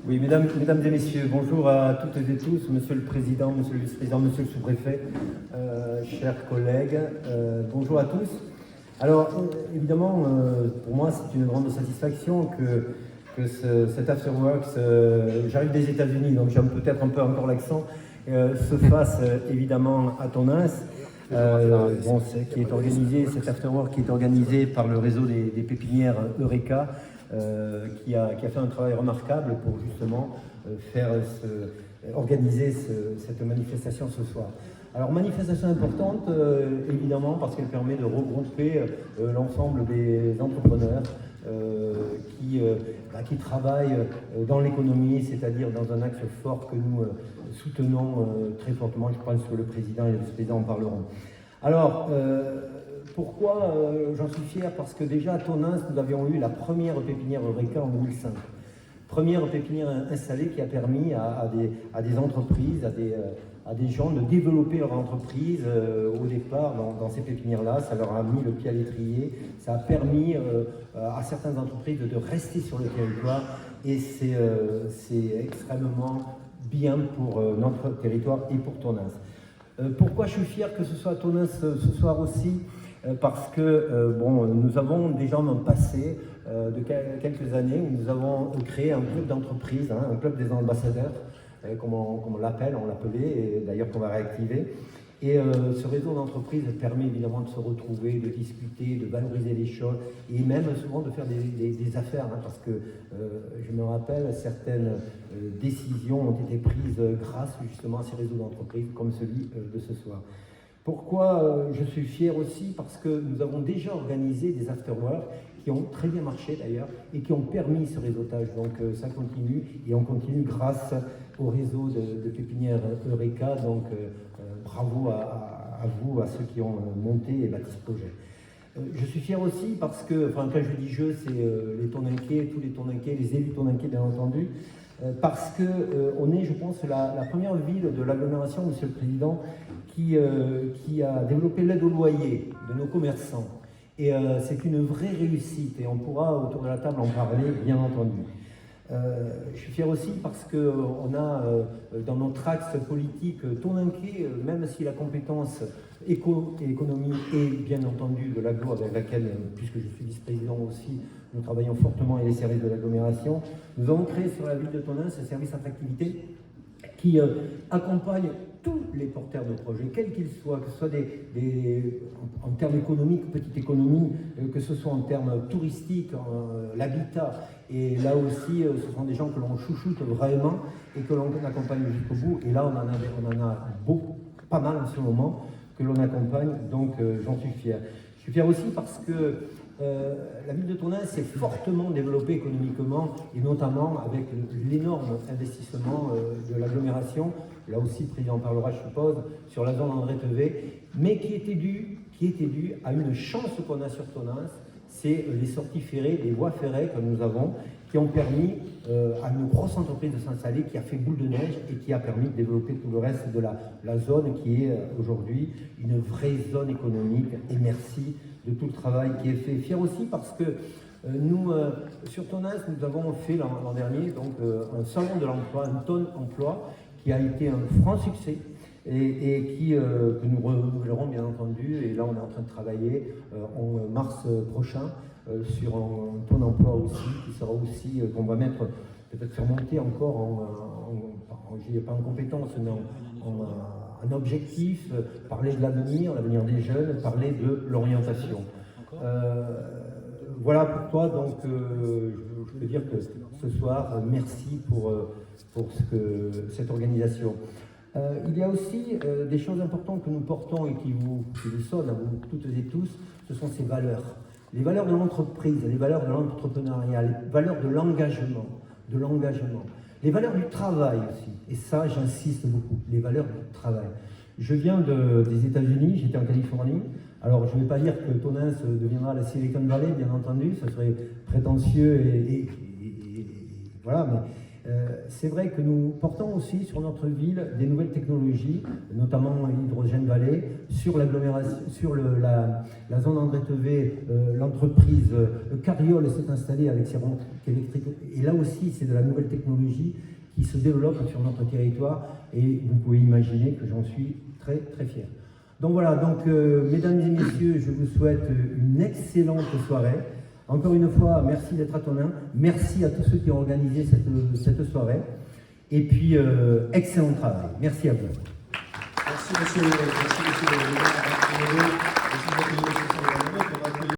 Oui, mesdames et messieurs, bonjour à toutes et tous, monsieur le président, monsieur le vice-président, monsieur le sous-préfet, chers collègues, bonjour à tous. Alors, évidemment, pour moi, c'est une grande satisfaction que cet Afterworks, j'arrive des États-Unis, donc j'ai peut-être un peu encore l'accent, se fasse évidemment à Tonins. Qui est organisé, cet Afterwork qui est organisé par le réseau des pépinières Eureka, qui a fait un travail remarquable pour justement organiser cette manifestation ce soir. Alors, manifestation importante, évidemment, parce qu'elle permet de regrouper l'ensemble des entrepreneurs qui travaillent dans l'économie, c'est-à-dire dans un axe fort que nous soutenons très fortement. Je pense que le président et le vice-président en parleront. Alors, pourquoi j'en suis fier? Parce que déjà à Tonins, nous avions eu la première pépinière Eureka en 2005. Première pépinière installée qui a permis à des entreprises, à des gens de développer leur entreprise au départ dans ces pépinières-là. Ça leur a mis le pied à l'étrier. Ça a permis à certaines entreprises de rester sur le territoire. Et c'est extrêmement bien pour notre territoire et pour Tonins. Pourquoi je suis fier que ce soit à Tonins ce soir aussi? Parce que nous avons déjà dans le passé de quelques années où nous avons créé un club d'entreprise, un club des ambassadeurs, comme on l'appelait, et d'ailleurs qu'on va réactiver. Et ce réseau d'entreprises permet évidemment de se retrouver, de discuter, de valoriser les choses et même souvent de faire des affaires, parce que je me rappelle, certaines décisions ont été prises grâce justement à ces réseaux d'entreprises comme celui de ce soir. Pourquoi je suis fier aussi? Parce que nous avons déjà organisé des afterworks qui ont très bien marché d'ailleurs et qui ont permis ce réseautage. Donc ça continue et on continue grâce au réseau de pépinières Eureka. Donc bravo à vous, à ceux qui ont monté et bâti ce projet. Je suis fier aussi parce que, quand je dis je, c'est les Toninquais, tous les Toninquais, les élus Toninquais bien entendu, parce qu'on est, je pense, la première ville de l'agglomération, monsieur le président, qui a développé l'aide au loyer de nos commerçants. Et c'est une vraie réussite et on pourra autour de la table en parler, bien entendu. Je suis fier aussi parce qu'on a dans notre axe politique Toninquais, même si la compétence éco et économie est bien entendu de l'agglo avec laquelle, puisque je suis vice-président aussi, nous travaillons fortement avec les services de l'agglomération. Nous avons créé sur la ville de Tonins un service attractivité qui accompagne tous les porteurs de projets, quels qu'ils soient, que ce soit en termes économiques, petite économie, que ce soit en termes touristiques, l'habitat. Et là aussi, ce sont des gens que l'on chouchoute vraiment et que l'on accompagne jusqu'au bout. Et là, on en a pas mal en ce moment que l'on accompagne, donc j'en suis fier. Je suis fier aussi parce que la ville de Tonins s'est fortement développée économiquement et notamment avec l'énorme investissement de l'agglomération, là aussi le président en parlera je suppose, sur la zone André Tevet, mais qui était dû à une chance qu'on a sur Tonins, c'est les sorties ferrées, les voies ferrées que nous avons, qui ont permis à une grosse entreprise de s'installer, qui a fait boule de neige et qui a permis de développer tout le reste de la zone qui est aujourd'hui une vraie zone économique. Et merci de tout le travail qui est fait. Fier aussi parce que nous, sur Tonins, nous avons fait l'an dernier donc, un salon de l'emploi, un tonne emploi, qui a été un franc succès et que nous renouvellerons bien entendu. Et là, on est en train de travailler en mars prochain sur un tonne emploi aussi, qui sera aussi, qu'on va mettre, peut-être faire monter encore je n'ai pas en compétence, mais un objectif, parler de l'avenir des jeunes, parler de l'orientation. Voilà pourquoi donc je veux dire que ce soir, merci pour cette organisation. Il y a aussi des choses importantes que nous portons et qui vous sonnent à vous toutes et tous, ce sont ces valeurs. Les valeurs de l'entreprise, les valeurs de l'entrepreneuriat, les valeurs de l'engagement, les valeurs du travail aussi. Et ça, j'insiste beaucoup, les valeurs du travail. Je viens des États-Unis, j'étais en Californie. Alors, je ne vais pas dire que Tonins deviendra la Silicon Valley, bien entendu, ça serait prétentieux et voilà, mais c'est vrai que nous portons aussi sur notre ville des nouvelles technologies, notamment Hydrogène Vallée, sur l'agglomération, sur la zone André Tevet, l'entreprise Cariole s'est installée avec ses remontées électriques. Et là aussi, c'est de la nouvelle technologie qui se développe sur notre territoire. Et vous pouvez imaginer que j'en suis très très fier. Donc voilà, donc, mesdames et messieurs, je vous souhaite une excellente soirée. Encore une fois, merci d'être à Tonneins. Merci à tous ceux qui ont organisé cette soirée. Et puis, excellent travail. Merci à vous. Merci, monsieur. Merci, monsieur.